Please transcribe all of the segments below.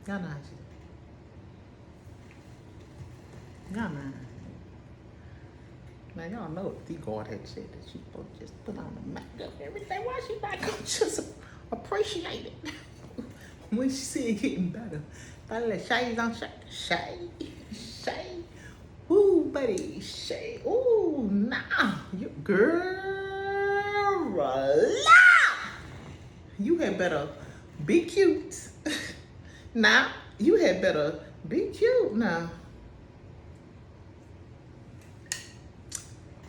Y'all know how she do. Y'all know. Now y'all know the guard had said that she supposed to just put on the makeup and everything. Why she not gonna just appreciate it? When she see it getting better. By the shades on shade. Ooh, buddy, shade. Ooh, nah. You girl. You had better be cute. Now, you had better be cute now.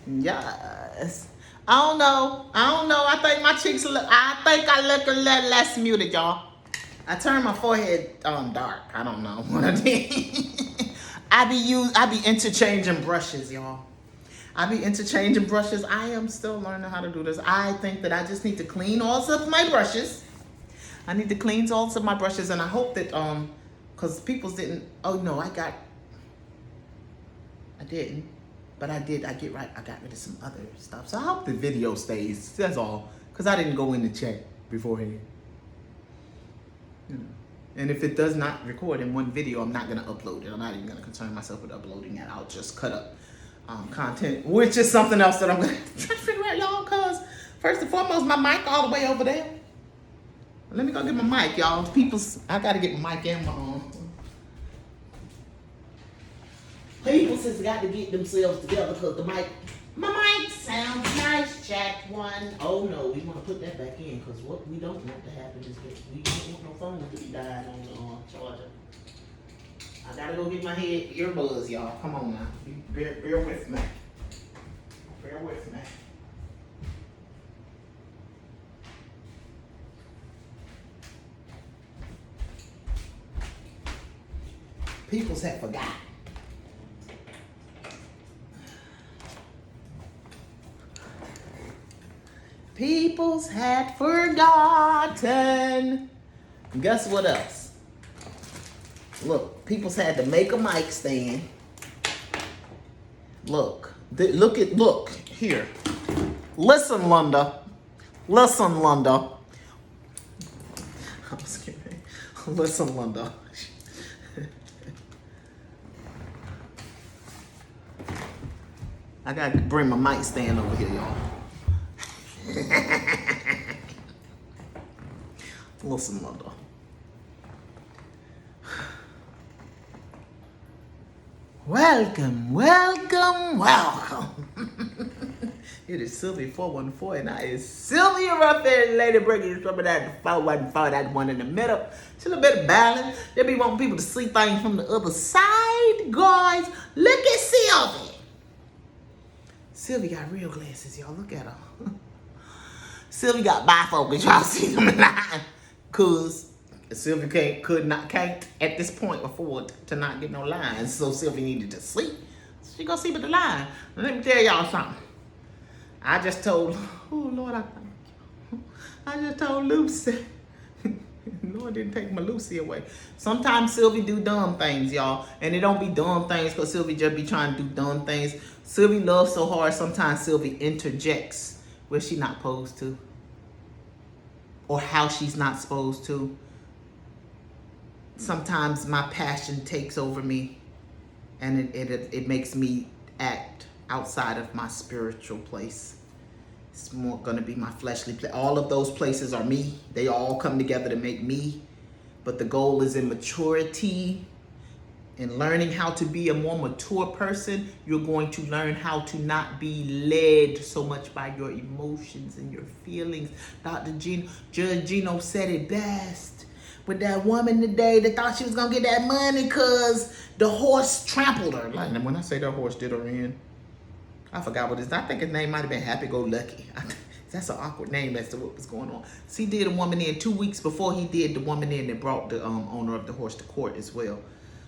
Yes. I don't know. I think my cheeks look, I think I look a little less muted, y'all. I turned my forehead dark. I don't know what I did. I be interchanging brushes, y'all. I am still learning how to do this. I think that I just need to clean all of my brushes. I need to clean all of my brushes, and I hope that cause people didn't. Oh no, I didn't. But I got rid of some other stuff. So I hope the video stays. That's all. Because I didn't go in the chat beforehand. You know. And if it does not record in one video, I'm not going to upload it. I'm not even going to concern myself with uploading it. I'll just cut up content, which is something else that I'm going to try to figure out, y'all. Because first and foremost, my mic all the way over there. Let me go get my mic, y'all. I got to get my mic and my People just got to get themselves together because my mic sounds nice. Check one. Oh no, we want to put that back in because what we don't want to happen is that we don't want no phone to be died on the charger. I gotta go get my earbuds, y'all. Come on now. Bear with me. Bear with me. People's had forgot. People's had forgotten. Guess what else? Look, people's had to make a mic stand. Look here. Listen, Lunda. I'm just kidding. Listen, Lunda. I gotta bring my mic stand over here, y'all. Listen, Lunda. Welcome. It is Sylvie414, and I is Sylvie414, lady breaking some of that 414, that one in the middle. It's a little bit of balance. They be wanting people to see things from the other side, guys. Look at Sylvie. Sylvie got real glasses, y'all. Look at her. Sylvie got bifocals, y'all see them in line. Cause Sylvie can't at this point afford to not get no lines. So Sylvie needed to see. She gonna see with the line. Let me tell y'all something. I just told, oh Lord, I thank you. I just told Lucy. Lord didn't take my Lucy away. Sometimes Sylvie do dumb things, y'all. And it don't be dumb things because Sylvie just be trying to do dumb things. Sylvie loves so hard, sometimes Sylvie interjects where she not supposed to. Or how she's not supposed to. Sometimes my passion takes over me. And it makes me act outside of my spiritual place. It's more gonna be my fleshly place. All of those places are me. They all come together to make me. But the goal is in maturity. In learning how to be a more mature person, you're going to learn how to not be led so much by your emotions and your feelings. Judge Gino said it best. With that woman today that thought she was gonna get that money because the horse trampled her. Like, when I say that horse did her in, I forgot what his, I think his name might have been Happy Go Lucky. That's an awkward name as to what was going on. So he did a woman in 2 weeks before he did the woman in that brought the owner of the horse to court as well.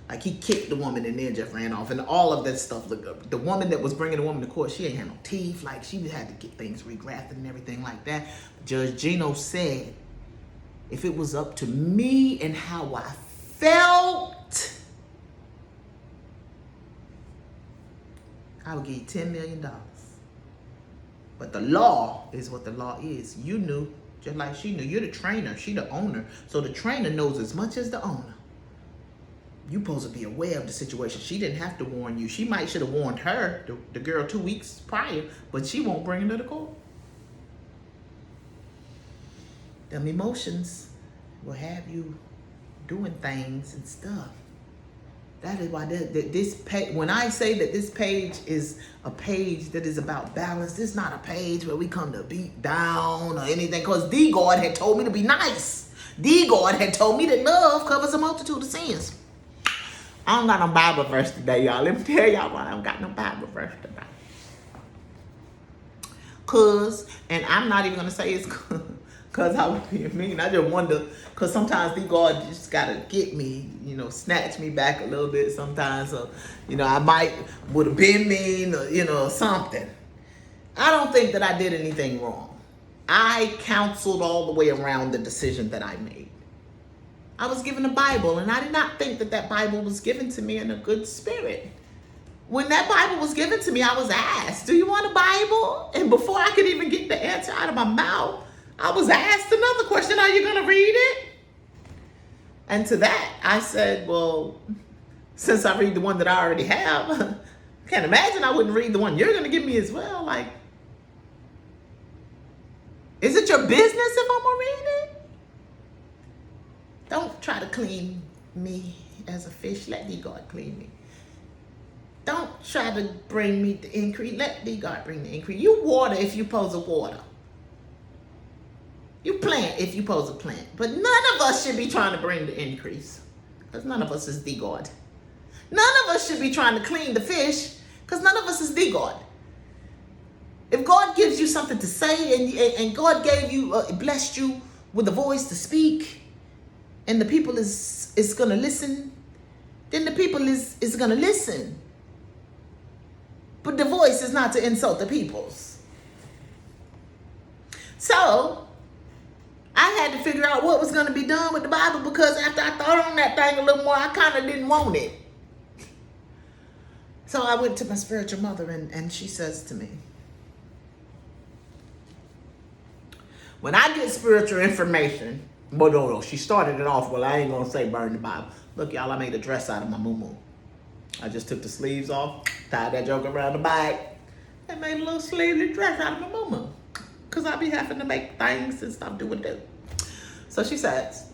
Like, he kicked the woman and then just ran off and all of that stuff. The woman that was bringing the woman to court, she ain't had no teeth. Like, she had to get things regrafted and everything like that. Judge Gino said, if it was up to me and how I felt, I would give you $10 million. But the law is what the law is. You knew, just like she knew. You're the trainer, she the owner. So the trainer knows as much as the owner. You supposed to be aware of the situation. She didn't have to warn you. She might should have warned her, the girl, 2 weeks prior, but she won't bring her to court. Them emotions will have you doing things and stuff. That is why this page, when I say that this page is a page that is about balance, this is not a page where we come to beat down or anything, because the God had told me to be nice. The God had told me that love covers a multitude of sins. I don't got no Bible verse today, y'all. Let me tell y'all why I don't got no Bible verse today. And I'm not even going to say it's because I would be mean. I just wonder, because sometimes the God just got to get me, snatch me back a little bit sometimes. So, I might would have been mean or, something. I don't think that I did anything wrong. I counseled all the way around the decision that I made. I was given a Bible, and I did not think that Bible was given to me in a good spirit. When that Bible was given to me, I was asked, do you want a Bible? And before I could even get the answer out of my mouth, I was asked another question, are you going to read it? And to that, I said, well, since I read the one that I already have, I can't imagine I wouldn't read the one you're going to give me as well. Like, is it your business if I'm going to read it? Don't try to clean me as a fish. Let the God clean me. Don't try to bring me the increase. Let the God bring the increase. You water if you pose a water. You plant if you pose a plant. But none of us should be trying to bring the increase, because none of us is the God. None of us should be trying to clean the fish, because none of us is the God. If God gives you something to say, and God gave you, blessed you with a voice to speak, and the people is going to listen, then the people is going to listen. But the voice is not to insult the peoples. So I had to figure out what was going to be done with the Bible, because after I thought on that thing a little more, I kind of didn't want it. So I went to my spiritual mother, and she says to me, when I get spiritual information, but no, she started it off, well, I ain't going to say burn the Bible. Look, y'all, I made a dress out of my moo-moo. I just took the sleeves off, tied that joke around the back, and made a little sleeveless dress out of my moo-moo. Because I be having to make things and stuff do what do. So she says,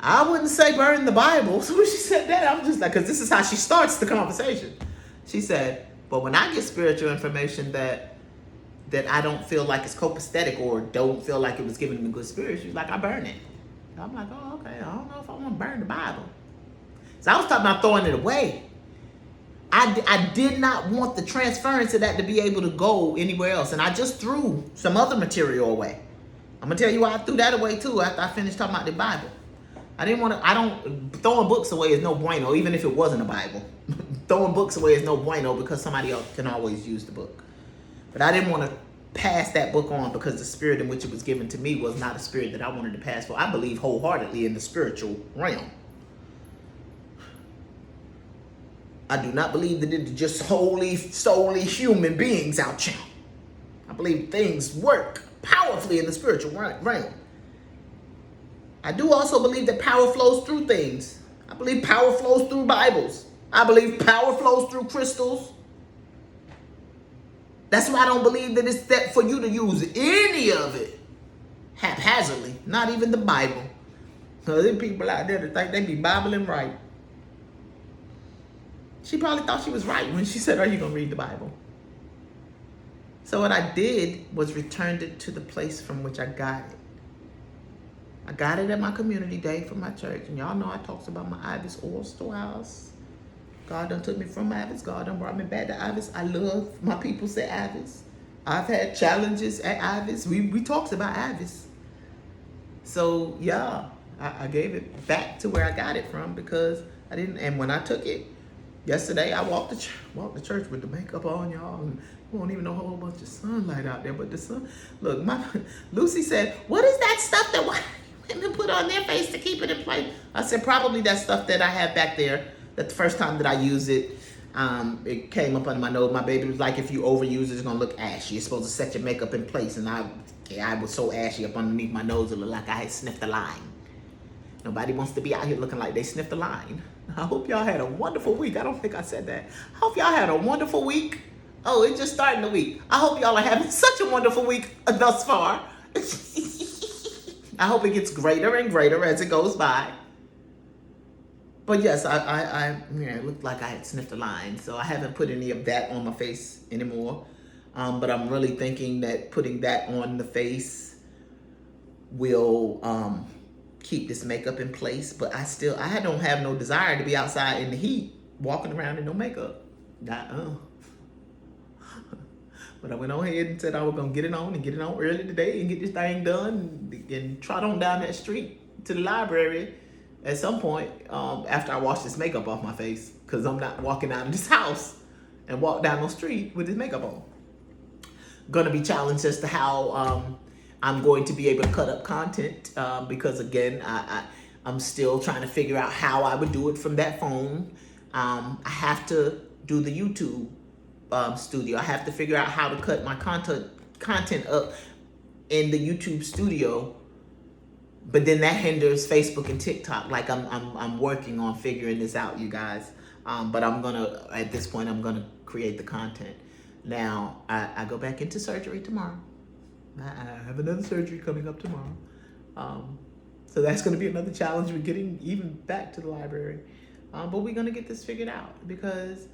I wouldn't say burn the Bible. So when she said that, I'm just like, because this is how she starts the conversation. She said, but when I get spiritual information that I don't feel like it's copacetic or don't feel like it was given me good spirit, she's like, I burn it. So I'm like, oh, okay, I don't know if I want to burn the Bible. So I was talking about throwing it away. I did not want the transference of that to be able to go anywhere else. And I just threw some other material away. I'm going to tell you why I threw that away too after I finished talking about the Bible. Throwing books away is no bueno, even if it wasn't a Bible. Throwing books away is no bueno, because somebody else can always use the book. But I didn't want to pass that book on, because the spirit in which it was given to me was not a spirit that I wanted to pass for. I believe wholeheartedly in the spiritual realm. I do not believe that it's just solely human beings out here. I believe things work powerfully in the spiritual realm. I do also believe that power flows through things. I believe power flows through Bibles. I believe power flows through crystals. That's why I don't believe that it's that for you to use any of it haphazardly, not even the Bible. Because there are people out there that think they be Bibling right. She probably thought she was right when she said, are you going to read the Bible? So what I did was returned it to the place from which I got it. I got it at my community day from my church. And y'all know I talks about my Ivis oil storehouse. God done took me from Ivis. God done brought me back to Ivis. I love my people say Ivis. I've had challenges at Ivis. We talked about Ivis. So yeah, I gave it back to where I got it from, because I didn't. And when I took it, yesterday, I walked the church with the makeup on, y'all, and you won't even know a whole bunch of sunlight out there. But the sun, look, Lucy said, what is that stuff that white women put on their face to keep it in place? I said, probably that stuff that I have back there, that the first time that I used it, it came up under my nose. My baby was like, if you overuse it, it's going to look ashy. You're supposed to set your makeup in place. And I was so ashy up underneath my nose, it looked like I had sniffed a line. Nobody wants to be out here looking like they sniffed a line. I hope y'all had a wonderful week. I don't think I said that. I hope y'all had a wonderful week. Oh, it's just starting the week. I hope y'all are having such a wonderful week thus far. I hope it gets greater and greater as it goes by. But yes, it looked like I had sniffed a line, so I haven't put any of that on my face anymore. But I'm really thinking that putting that on the face will keep this makeup in place. But I don't have no desire to be outside in the heat, walking around in no makeup. But I went on ahead and said I was gonna get it on early today and get this thing done and trot on down that street to the library at some point after I wash this makeup off my face, because I'm not walking out of this house and walk down the street with this makeup on. Gonna be challenged as to how I'm going to be able to cut up content because again, I'm still trying to figure out how I would do it from that phone. I have to do the YouTube studio. I have to figure out how to cut my content up in the YouTube studio, but then that hinders Facebook and TikTok. Like I'm working on figuring this out, you guys. But at this point, I'm gonna create the content. Now, I go back into surgery tomorrow. I have another surgery coming up tomorrow. So that's gonna be another challenge with getting even back to the library. But we're gonna get this figured out because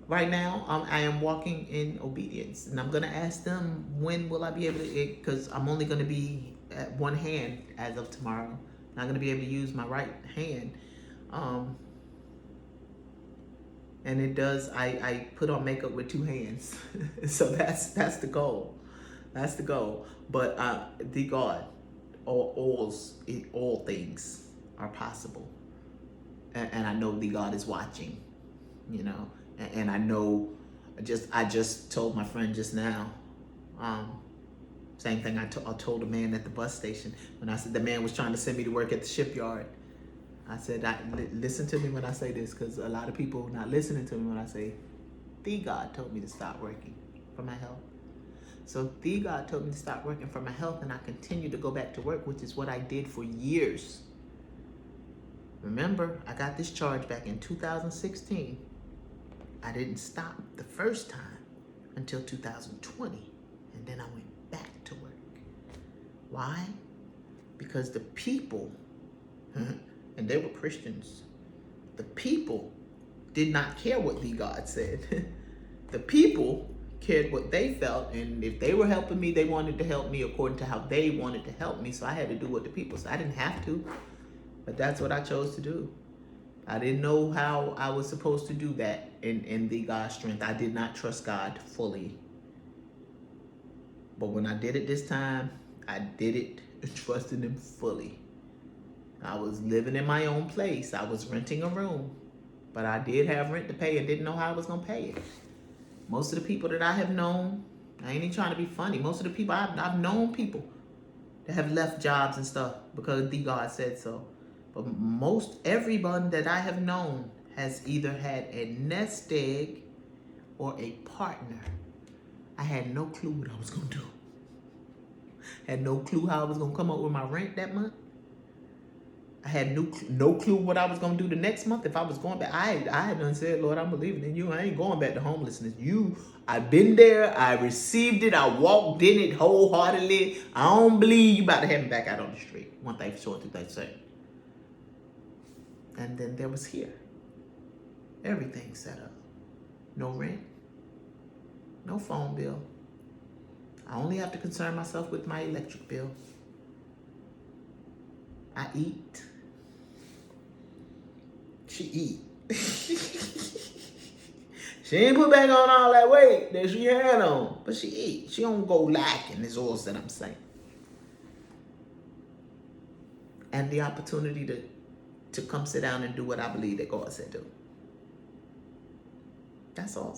right now I am walking in obedience, and I'm gonna ask them when will I be able to, because I'm only gonna be at one hand as of tomorrow. Not gonna be able to use my right hand. And it does, I put on makeup with two hands. So that's the goal. That's the goal. But the God, all things are possible. And I know the God is watching, you know. And I know, I just told my friend just now, same thing I told a man at the bus station when I said the man was trying to send me to work at the shipyard. I said, listen to me when I say this, because a lot of people are not listening to me when I say, the God told me to stop working for my health. So the God told me to stop working for my health, and I continue to go back to work, which is what I did for years. Remember, I got this charge back in 2016. I didn't stop the first time until 2020, and then I went back to work. Why? Because the people, and they were Christians, the people did not care what the God said. The people cared what they felt, and if they were helping me, they wanted to help me according to how they wanted to help me, so I had to do what the people said. I didn't have to, but that's what I chose to do. I didn't know how I was supposed to do that in the God's strength. I did not trust God fully. But when I did it this time, I did it trusting Him fully. I was living in my own place. I was renting a room. But I did have rent to pay and didn't know how I was going to pay it. Most of the people that I have known, I ain't even trying to be funny. Most of the people, I've known people that have left jobs and stuff because the God said so. But everyone that I have known has either had a nest egg or a partner. I had no clue what I was going to do. Had no clue how I was going to come up with my rent that month. I had no clue what I was going to do the next month if I was going back. I had done said, Lord, I'm believing in you. I ain't going back to homelessness. I've been there. I received it. I walked in it wholeheartedly. I don't believe you about to have me back out on the street. One thing for sure, two things certain. And then there was here. Everything set up. No rent. No phone bill. I only have to concern myself with my electric bill. I eat. She eat. She ain't put back on all that weight that she had on. But she eat. She don't go lacking is all that I'm saying. And the opportunity to come sit down and do what I believe that God said do. That's all.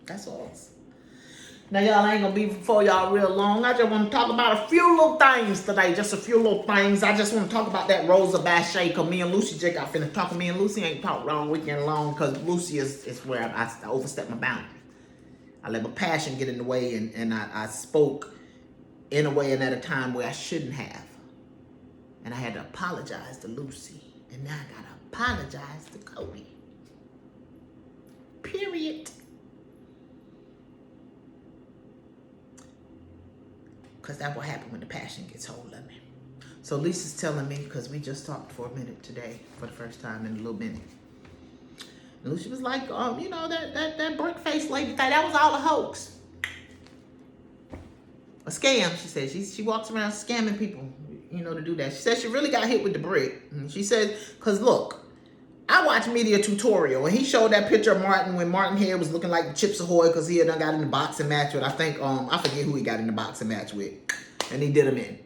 That's all. Now, y'all, I ain't gonna be before y'all real long. I just want to talk about a few little things today. Just a few little things. I just want to talk about that Rosa Bashe, because me and Lucy just got finished talking. Me and Lucy ain't talked all weekend long because Lucy is where I overstepped my boundaries. I let my passion get in the way, and I spoke in a way and at a time where I shouldn't have. And I had to apologize to Lucy And now I gotta apologize to Cody. Period. Because that's what happened when the passion gets hold of me. So Lisa's telling me, because we just talked for a minute today, for the first time in a little minute. And Lucy was like, you know, that brick-faced lady thing, that was all a hoax. A scam, she said. She walks around scamming people, you know, to do that. She said she really got hit with the brick. And she said, because look, I watched Media Tutorial, and he showed that picture of Martin when Martin hair was looking like Chips Ahoy because he had done got in the boxing match with, I think, I forget who he got in the boxing match with. And he did him in.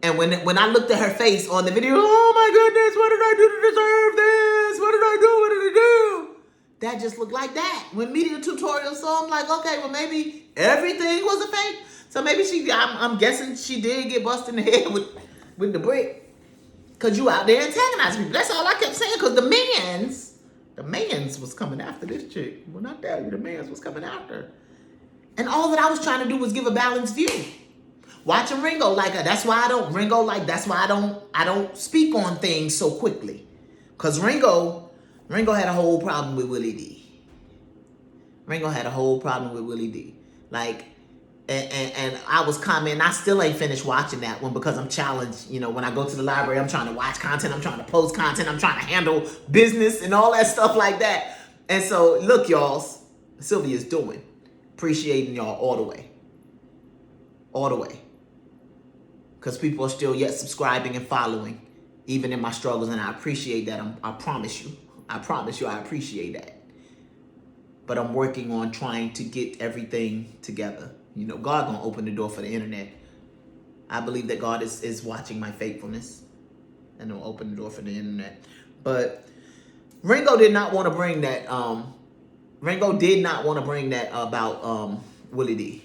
And when I looked at her face on the video, oh my goodness, what did I do to deserve this? What did I do? What did I do? That just looked like that. When Media Tutorial saw him, like, okay, well, maybe everything was a fake. So maybe I'm guessing she did get busted in the head with the brick. Because you out there antagonizing people. That's all I kept saying. Because the mans was coming after this chick. Well, not that. The mans was coming after her. And all that I was trying to do was give a balanced view. Watching Ringo like that's why I don't speak on things so quickly. Because Ringo had a whole problem with Willie D. Ringo had a whole problem with Willie D. Like, and I was commenting, I still ain't finished watching that one because I'm challenged. You know, when I go to the library, I'm trying to watch content, I'm trying to post content, I'm trying to handle business and all that stuff like that. And so, look, y'all, Sylvia's doing. Appreciating y'all all the way. All the way. Because people are still yet subscribing and following, even in my struggles, and I appreciate that. I promise you, I appreciate that. But I'm working on trying to get everything together. You know, God gonna open the door for the internet. I believe that God is watching my faithfulness, and will open the door for the internet. But Ringo did not want to bring that. Ringo did not want to bring that about Willie D.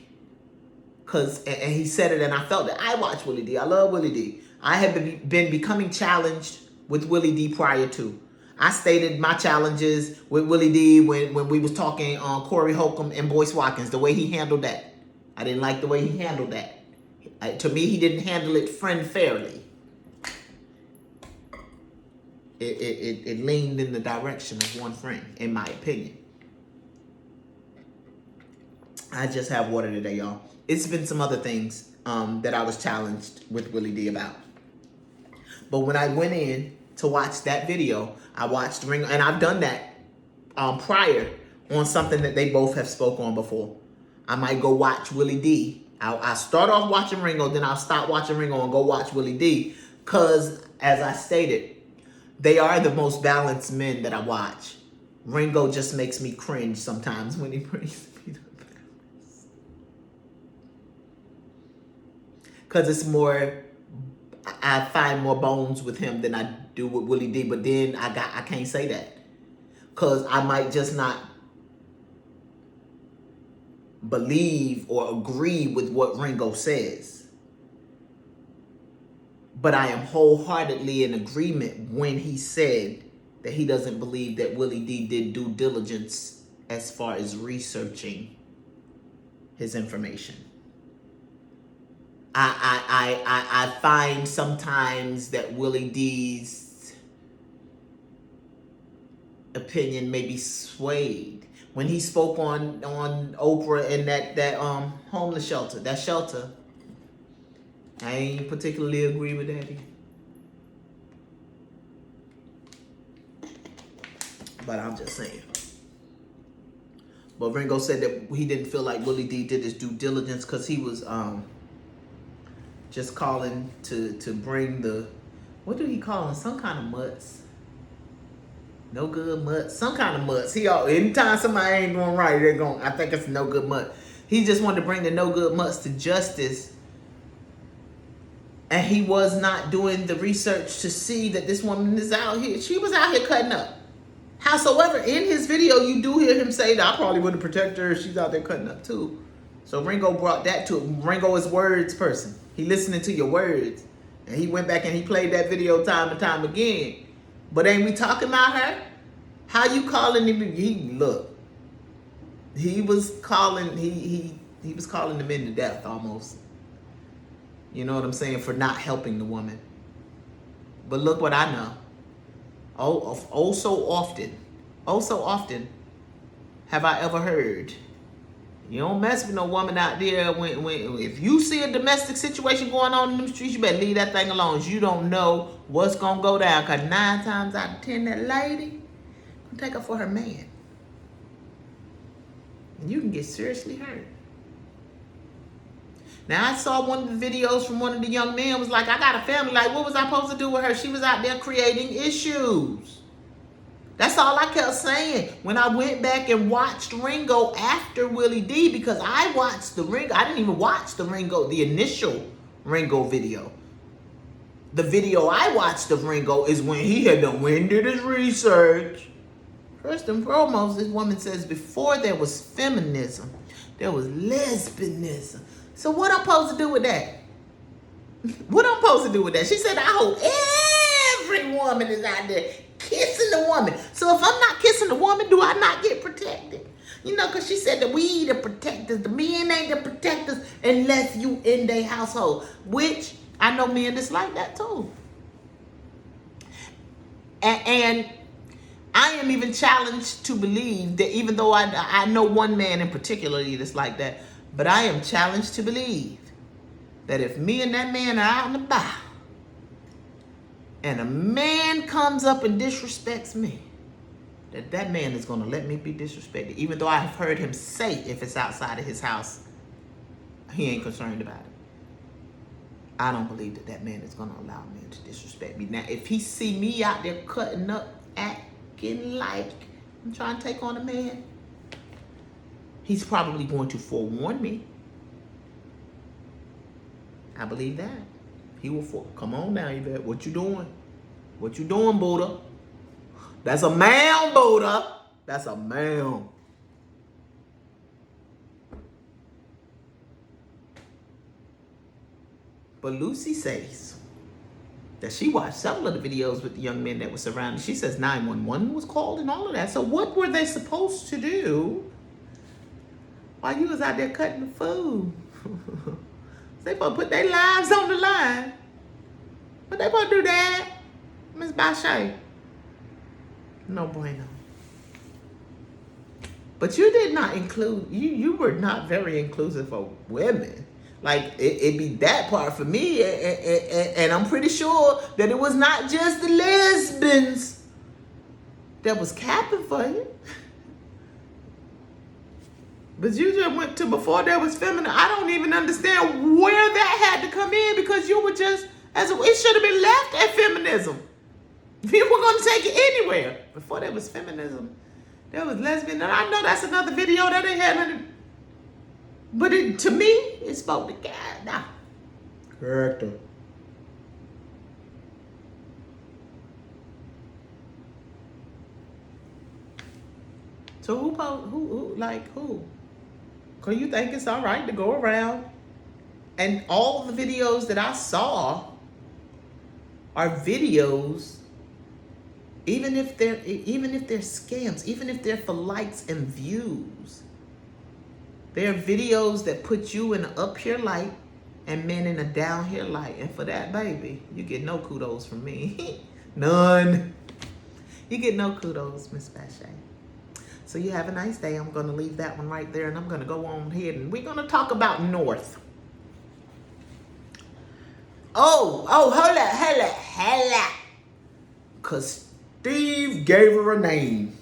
And he said it, and I felt that. I watch Willie D. I love Willie D. I have been becoming challenged with Willie D prior to. I stated my challenges with Willie D when we was talking on Corey Holcomb and Boyce Watkins, the way he handled that. I didn't like the way he handled that. To me, he didn't handle it friend fairly. It leaned in the direction of one friend, in my opinion. I just have water today, y'all. It's been some other things that I was challenged with Willie D about. But when I went in to watch that video, I watched Ringo, and I've done that prior on something that they both have spoke on before. I might go watch Willie D. I'll start off watching Ringo, then I'll stop watching Ringo and go watch Willie D. Because, as I stated, they are the most balanced men that I watch. Ringo just makes me cringe sometimes when he brings me to balance. Because it's more, I find more bones with him than I do with Willie D. But then I can't say that. Because I might just not believe or agree with what Ringo says. But I am wholeheartedly in agreement when he said that he doesn't believe that Willie D did due diligence as far as researching his information. I find sometimes that Willie D's opinion may be swayed. When he spoke on Oprah and that homeless shelter, I ain't particularly agree with that either. But I'm just saying. But Ringo said that he didn't feel like Willie D did his due diligence because he was just calling to bring the, what do he call them? Some kind of mutts. No good mutts. Some kind of mutts. Anytime somebody ain't doing right, I think it's a no good mutt. He just wanted to bring the no good mutts to justice. And he was not doing the research to see that this woman is out here. She was out here cutting up. Howsoever, in his video, you do hear him say that I probably wouldn't protect her if she's out there cutting up too. So Ringo brought that to him. Ringo is words person. He listening to your words. And he went back and he played that video time and time again. But ain't we talking about her? How you calling him? He was calling the men to death almost. You know what I'm saying? For not helping the woman. But look what I know. Oh, so often have I ever heard. You don't mess with no woman out there when if you see a domestic situation going on in the streets, you better leave that thing alone. You don't know what's gonna go down. Cause 9 times out of 10, that lady gonna take her for her man. And you can get seriously hurt. Now I saw one of the videos from one of the young men was like, I got a family. Like, what was I supposed to do with her? She was out there creating issues. That's all I kept saying when I went back and watched Ringo after Willie D, because I watched the Ringo. I didn't even watch the Ringo, the initial Ringo video. The video I watched of Ringo is when he had done went and did his research. First and foremost, this woman says before there was feminism, there was lesbianism. So what I'm supposed to do with that? What I'm supposed to do with that? She said, I hope every woman is out there kissing the woman. So if I'm not kissing the woman, do I not get protected? You know, because she said that we the protectors. The men ain't the protectors unless you in their household. Which I know men that's like that too. And I am even challenged to believe that, even though I know one man in particular that's like that, but I am challenged to believe that if me and that man are out and about, and a man comes up and disrespects me, that man is going to let me be disrespected. Even though I've heard him say if it's outside of his house, he ain't concerned about it. I don't believe that man is going to allow men to disrespect me. Now, if he see me out there cutting up, acting like I'm trying to take on a man, he's probably going to forewarn me. I believe that. He will come on now, Yvette. What you doing? What you doing, Buddha? That's a man, Buddha. That's a man. But Lucy says that she watched several of the videos with the young men that were surrounded. She says 911 was called and all of that. So what were they supposed to do while you was out there cutting the food? They supposed to put their lives on the line. What they supposed to do, Dad? Miss Bashe? No bueno. But you did not include, you were not very inclusive of women. Like, it'd be that part for me. And I'm pretty sure that it was not just the lesbians that was capping for you. But you just went to before there was feminine. I don't even understand where that had to come in, because you were just, it should have been left at feminism. You were going to take it anywhere. Before there was feminism, there was lesbian. And I know that's another video that they had nothing. But to me, it spoke to God. Nah. Character. So who? Because you think it's all right to go around, and all the videos that I saw are videos, even if they're scams, even if they're for likes and views, they're videos that put you in an up here light and men in a down here light. And for that, baby, you get no kudos from me. None. You get no kudos, Miss Bashe. So you have a nice day. I'm going to leave that one right there, and I'm going to go on ahead, and we're going to talk about North. Hold up. Because Steve gave her a name.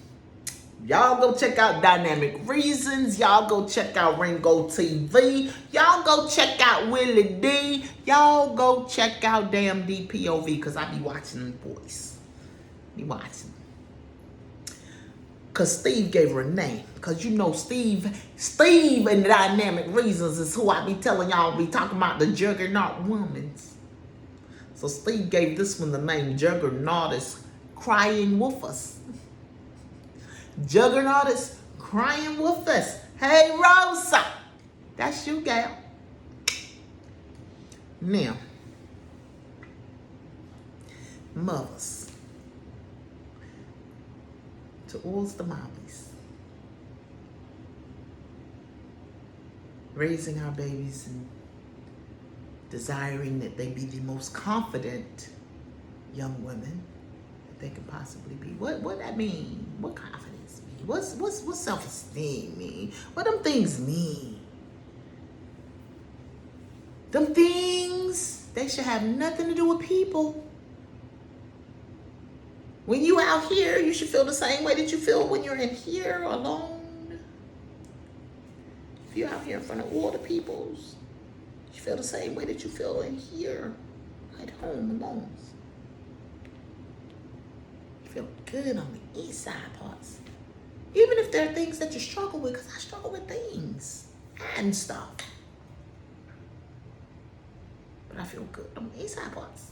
Y'all go check out Dynamic Reasons. Y'all go check out Ringo TV. Y'all go check out Willie D. Y'all go check out damn DPOV, because I be watching them boys. Be watching. Because Steve gave her a name. Because you know Steve and Dynamic Reasons is who I be telling y'all be talking about, the juggernaut women's. So Steve gave this one the name Juggernaut is Crying With Us. Juggernaut is crying with us. Hey, Rosa. That's you, gal. Now, mothers. To all the mommies. Raising our babies and desiring that they be the most confident young women that they can possibly be. What that mean? What confidence mean? What self-esteem mean? What them things mean? Them things, they should have nothing to do with people. When you out here, you should feel the same way that you feel when you're in here alone. If you're out here in front of all the peoples, you feel the same way that you feel in here at home alone. You feel good on the inside parts. Even if there are things that you struggle with, because I struggle with things and stuff. But I feel good on the inside parts.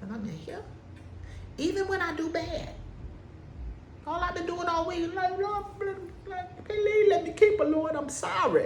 And I'm in here. Even when I do bad. All I've been doing all week, like, please let me keep it, Lord. I'm sorry.